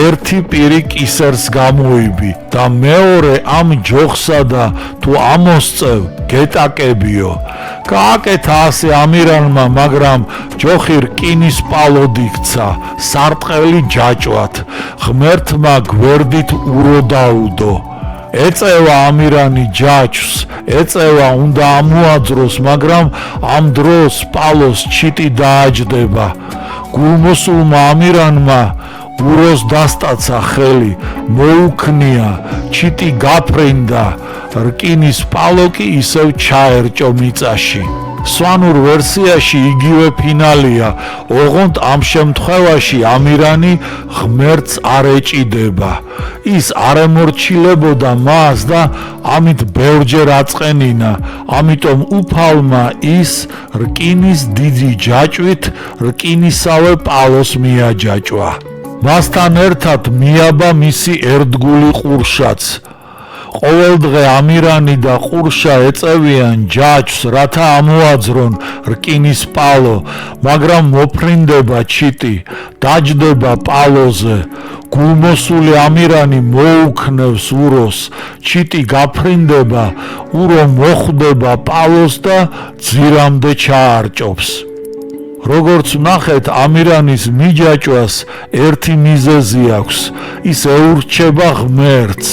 ერთი პირი კისერს გამოიბი და მეორე ამ ჯოხსა და თუ ამოსწევ გეტაკებიო. გააკეთა ასე ამირანმა, მაგრამ ჯოხი რკინის პალოდ იქცა, სარტყელი ჯაჭვად. ღმერთმა გვერდით ურო დაუდო. ეწევა ამირანი ჯაჭვს, ეწევა უნდა ამოაძროს, მაგრამ ამ დროს პალოს ჩიტი დააჯდება. გულმოსულმა ამირანმა უროს დასტაცა ხელი, მოუქნია, ჩიტი გაფრინდა, რკინის პალო კი ისევ ჩაერჭო მიწაში. სვანურ ვერსიაში იგივე ფინალია, ოღონდ ამ შემთხვევაში ამირანი ღმერთს არ ეჭიდება. ის არ ემორჩილებოდა მას და ამით ბევრჯერ აწყენინა, ამიტომ უფალმა ის რკინის დიდი ჯაჭვით რკინისავე პალოს მიაჯაჭვა. მასთან ერთად მიაბა მისი ერთგული ყურშაც. ყოველდღე ამირანი და ყურშა ეწევიან ჯაჭვს, რათა ამოაძრონ რკინის პალო, მაგრამ მოფრინდება ჩიტი, დაჯდება პალოზე. გულმოსული ამირანი მოუქნევს უროს, ჩიტი გაფრინდება, ურო მოხვდება პალოს და ძირამდე ჩაარჭობს. როგორც ვნახეთ, ამირანის მიჯაჭვას ერთი მიზეზი აქვს, ის ეურჩება ღმერთს.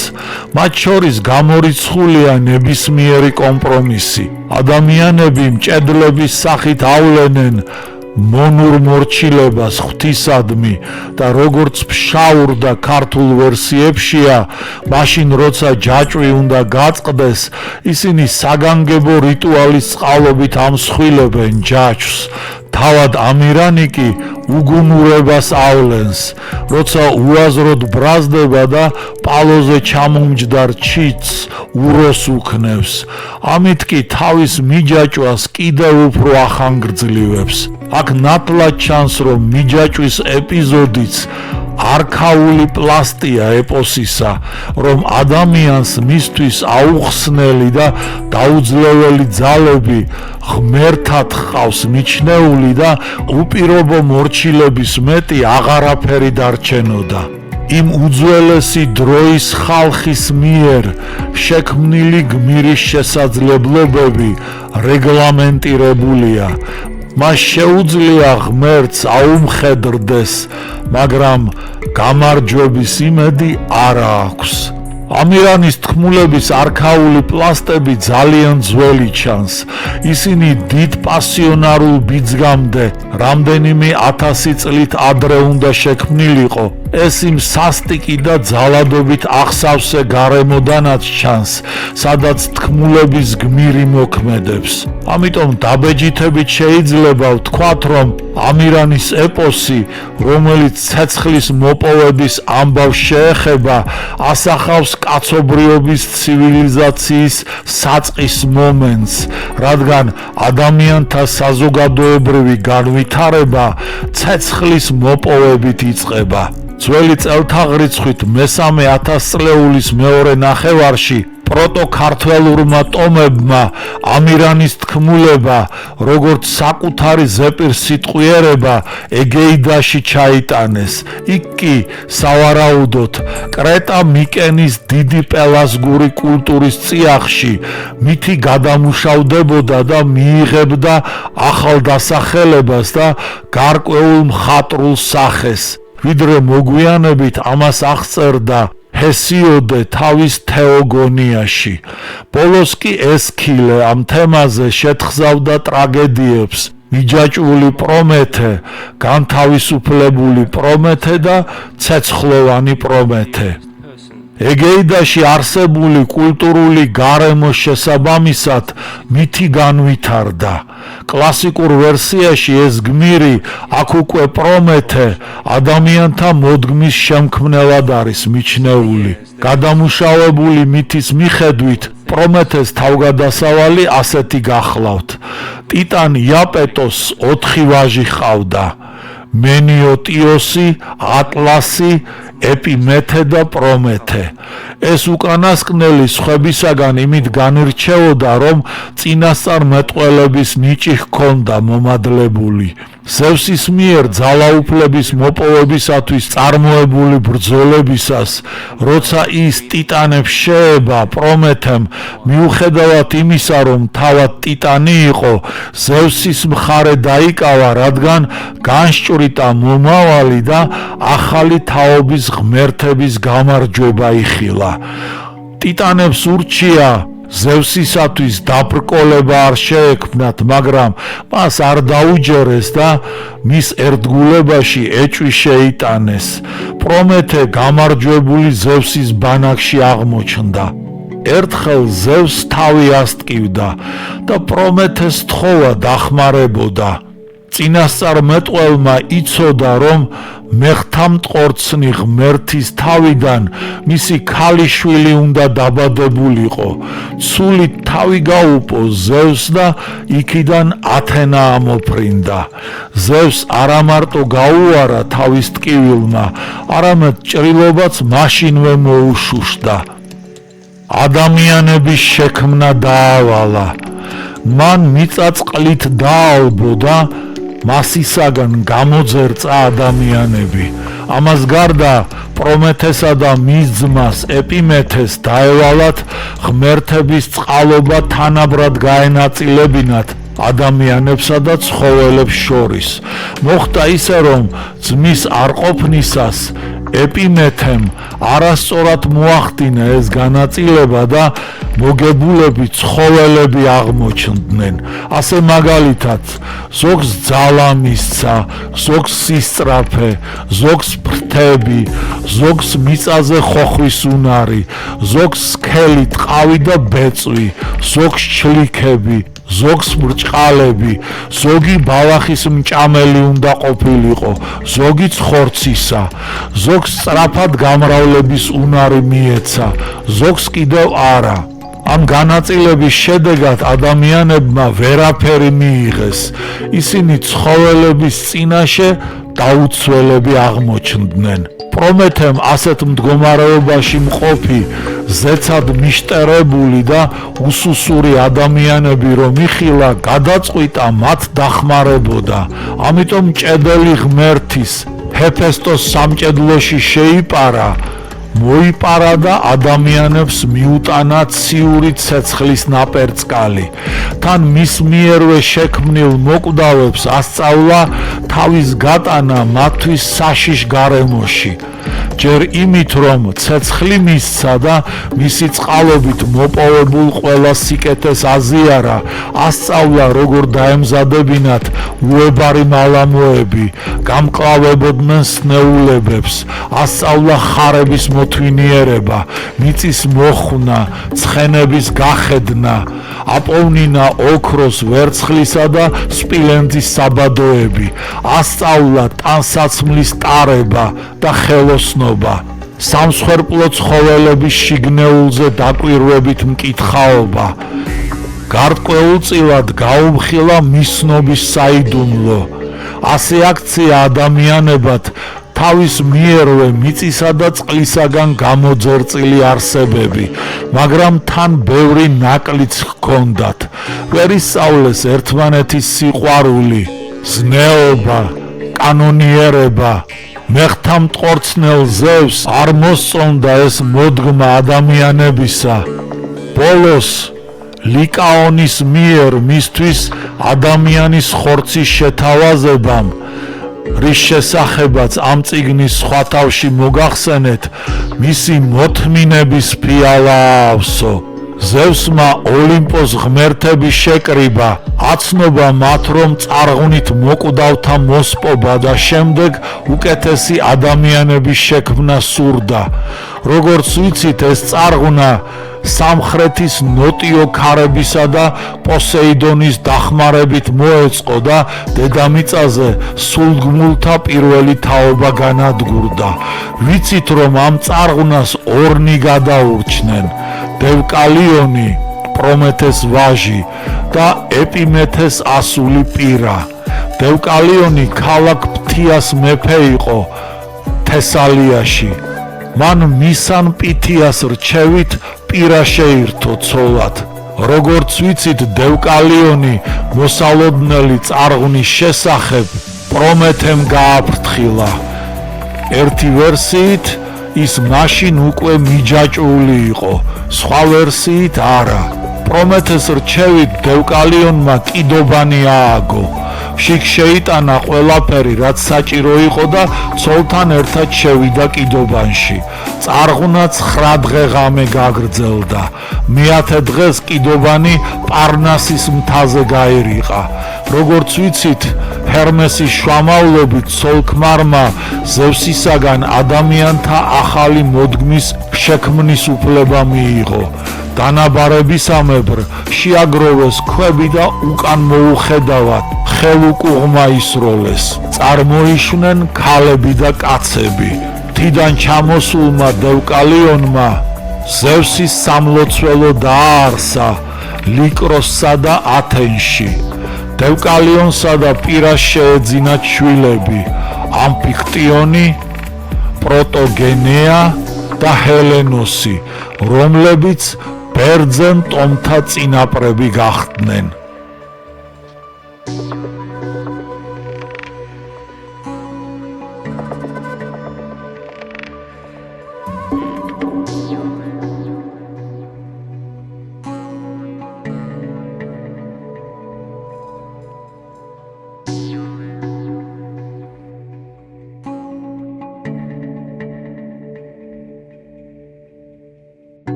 მათ შორის გამორიცხულია ნებისმიერი კომპრომისი. ადამიანები მჭედლების სახით ავლენენ მონურ მორჩილებას ღვთისადმი და როგორც ფშაურ და ქართულ ვერსიებშია, მაშინ როცა ჯაჭვი უნდა გაწყდეს, ისინი საგანგებო რიტუალის წყალობით ამსხვილებენ ჯაჭვს. თავად ამირანი კი უგუნურებას ავლენს, როცა უაზროდ ბრაზდება და პალოზე ჩამომჯდარ ჩიტს უროს უქნევს. ამით კი თავის მიჯაჭვას კიდევ უფრო ახანგრძლივებს. აქ ნათლად ჩანს, რომ მიჯაჭვის ეპიზოდიც არქაული პლასტია ეპოსისა, რომ ადამიანს მისთვის აუხსნელი და დაუძლეველი ძალები ღმერთად ჰყავს მიჩნეული და უპირობო მორჩილების მეტი აღარაფერი დარჩენოდა. იმ უძველესი დროის ხალხის მიერ შექმნილი გმირის შესაძლებლობები რეგლამენტირებულია. მას შეუძლია ღმერთს აუმხედრდეს, მაგრამ გამარჯვების იმედი არ აქვს. ამირანის თქმულების არქაული პლასტები ძალიან ძველი ჩანს. ისინი დიდ პასიონარულ ბიძგამდე რამდენიმე 1000 წლით ადრე უნდა შექმნილიყო. ეს იმ სასტიკი და ძალადობით ახსავსე გარემოდანაც ჩანს, სადაც თქმულების გმირი მოქმედებს. ამიტომ დაბეჯითებით შეიძლება ვთქვათ, რომ ამირანის ეპოსი, რომელიც ცეცხლის მოპოვების ამბავს შეეხება, ასახავს კაცობრიობის ცივილიზაციის საწყის მომენტს, რადგან ადამიანთა საზოგადოებრივი განვითარება ცეცხლის მოპოვებით იწყება. ძველი წელთაღრიცხვით მესამე 1000 წლეულის მეორე ნახევარში პროტოქართველურმა ტომებმა ამირანის თქმულება, როგორც საკუთარი ზეპირსიტყვიერება ეგეიდაში ჩაიტანეს. იქ კი სავარაუდოდ კრეტა მიკენის დიდი პელასგური კულტურის წიაღში მითი გადამუშავდებოდა და მიიღებდა ახალ დასახელებას და გარკვეულ მხატვრულ სახეს. ვიდრე მოგვიანებით ამას აღწერდა ჰესიოდე თავის თეოგონიაში. ბოლოს კი ესქილე ამ თემაზე შეთხზავდა ტრაგედიებს: მიჯაჭვული პრომეთე, განთავისუფლებული პრომეთე და ცეცხლოვანი პრომეთე. ეგეიდაში არსებული კულტურული გარემოს შესაბამისად მითი განვითარდა. კლასიკურ ვერსიაში ეს გმირი, აქ უკვე პრომეთე, ადამიანთა მოდგმის შემქმნელად არის მიჩნეული. გადამუშავებული მითის მიხედვით პრომეთეს თავგადასავალი ასეთი გახლავთ: ტიტან იაპეტოს 4 ვაჟი ჰყავდა: მენიოტიოსი, ატლასი, ეპიმეთე და პრომეთე. ეს უკანასკნელი სხვებისაგან იმით განირჩეოდა, რომ წინასწარ მეტყველების ნიჭი ჰქონდა მომადლებული. ზევსის მიერ ძალაუფლების მოპოვებისათვის წარმოებული ბრძოლებისას, როცა ის ტიტანებს შეება, პრომეთემ მიუხედავად იმისა, რომ თავად ტიტანი იყო, ზევსის მხარე დაიკავა, რადგან განსჭვრიტა მომავალი და ახალი თაობის ღმერთების გამარჯვება იხილა. ტიტანებს ურჩია ზევსისათვის დაბრკოლება არ შეექმნათ, მაგრამ მას არ დაუჯერეს და მის ერთგულებაში ეჭვი შეიტანეს. პრომეთე გამარჯვებული ზევსის ბანაკში აღმოჩნდა. ერთხელ ზევს თავი ასტკივდა და პრომეთეს თხოვა დახმარებოდა. წინასწარ მეტყველმა იცოდა, რომ მეხთამტყორცნი ღმერთის თავიდან მისი ქალიშვილი უნდა დაბადებულიყო. ცულით თავი გაუპო ზევს და იქიდან ათენა ამოფრინდა. ზევს არა მარტო გაუარა თავის ტკივილმა, არამედ ჭრილობაც მაშინვე მოუშუშდა. ადამიანების შექმნა დაავალა. მან მიწა-წყლით დაალბო და მასისაგან გამოძერწა ადამიანები. ამას გარდა პრომეთესა და მის ძმას ეპიმეთეს დაევალათ ღმერთების წყალობა თანაბრად გაენაწილებინათ ადამიანებსა და ცხოველებს შორის. მოხდა ისე, რომ ძმის არყოფნისას ეპიმეთემ არასწორად მოახდინა ეს განაწილება და მოგებულები ცხოველები აღმოჩნდნენ. ასე მაგალითად, ზოგს ძალა მისცა, ზოგს სისწრაფე, ზოგს ფრთები, ზოგს მიწაზე ხოხვის უნარი, ზოგს სქელი, ტყავი და ბეწვი, ზოგს ჩლიქები, ზოგს ბრჭყალები, ზოგი ბალახის მჭამელი უნდა ყოფილიყო, ზოგი ხორცისა, ზოგს სწრაფად გამრავლების უნარი მიეცა, ზოგს კიდევ არა. ამ განაწილების შედეგად ადამიანებმა ვერაფერი მიიღეს. ისინი ცხოველების წინაშე დაუცველები აღმოჩნდნენ. პრომეთემ ასეთ მდგომარეობაში მყოფი, ზეცად მიშტერებული და უსუსური ადამიანები რომ იხილა, გადაწყვიტა მათ დახმარებოდა. ამიტომ ჭედელი ღმერთის ჰეფესტოს სამჭედლოში შეიპარა, მოიპარა და ადამიანებს მიუტანა ციური ცეცხლის ნაპერწკალი. თან მის მიერვე შექმნილ მოკვდავებს ასწავლა თავის გატანა მათთვის საშიშ გარემოში. ჯერ იმით, რომ ცეცხლი მისცა და მისი წყალობით მოპოვებულ ყველა სიკეთეს აზიარა, ასწავლა როგორ დაემზადებინათ უებარი მალამოები, გამკლავებოდნენ სნეულებებს, ასწავლა ხარების მოთვინიერება, მიწის მოხვნა, ცხენების გახედნა, აპოვნინა ოქროს, ვერცხლისა და სპილენძის საბადოები, ასწავლა ტანსაცმლის ტარება და ხელოსნობა, სამსხვერპლო ცხოველების შიგნეულზე დაკვირვებით მკითხაობა, გარკვეულწილად გაუმხილა მისნობის საიდუმლო, ასე აქცია ადამიანებად თავის მიერვე მიწისა და წყლისაგან გამოძერწილი არსებები, მაგრამ თან ბევრი ნაკლიც ჰქონდათ, ვერ ისწავლეს ერთმანეთის სიყვარული, ზნეობა, კანონიერება, მეხთამტყორცნელ ზევს არ მოსწონდა ეს მოდგმა ადამიანებისა. ბოლოს ლიკაონის მიერ მისთვის ადამიანის ხორცის შეთავაზებამ, რის შესახებაც ამ წიგნის სხვა თავში მოგახსენეთ, მისი მოთმინების ფიალა ავსო. ზევსმა ოლიმპოს ღმერთების შეკრიბა, აცნობა მათ, რომ წარღვნით მოკვდავთა მოსპობა და შემდეგ უკეთესი ადამიანების შექმნა სურდა. როგორც ვიცით, ეს წარღვნა სამხრეთის ნოტიო ქარებისა და პოსეიდონის დახმარებით მოეწყო და დედამიწაზე სულგმულთა პირველი თაობა განადგურდა. ვიცით, რომ ამ წარღვნას ორნი გადაურჩნენ, დევკალიონი, პრომეთეს ვაჟი და ეპიმეთეს ასული პირა. დევკალიონი ქალაქ ფთიას მეფე იყო თესალიაში. მან მისან პითიას რჩევით პირა შეირთო ცოლად. როგორც ვიცით, დევკალიონი მოსალოდნელი წარღვნის შესახებ პრომეთემ გააფრთხილა. ერთი ვერსიით ის მაშინ უკვე მიჯაჭვული იყო, სხვა ვერსიით არა. პრომეთეს რჩევით დევკალიონმა კიდობანი ააგო. შიგ შეიტანა ყველაფერი, რაც საჭირო იყო და ცოლთან ერთად შევიდა კიდობანში. წარღვნა 9 დღე ღამე გაგრძელდა. მე-10 დღეს კიდობანი პარნასის მთაზე გაერიყა. როგორც ვიცით, ჰერმესის შუამავლობით ცოლ-ქმარმა ზევსისაგან ადამიანთა ახალი მოდგმის შექმნის უფლება მიიღო. დანაბარებისამებრ შეაგროვეს ქვები და უკან მოუხედავად ხელუკუღმა ისროლეს. წარმოიშვნენ ქალები და კაცები. თიდან ჩამოსულმა დევკალიონმა ზევსის სამლოცველო დააარსა ლიკროსსა და ათენში. დევკალიონსა და პირას შეეძინათ შვილები, ამფიქტიონი, პროტოგენეა და ჰელენოსი, რომლებიც ბერძენ ტომთა წინაპრები გახდნენ.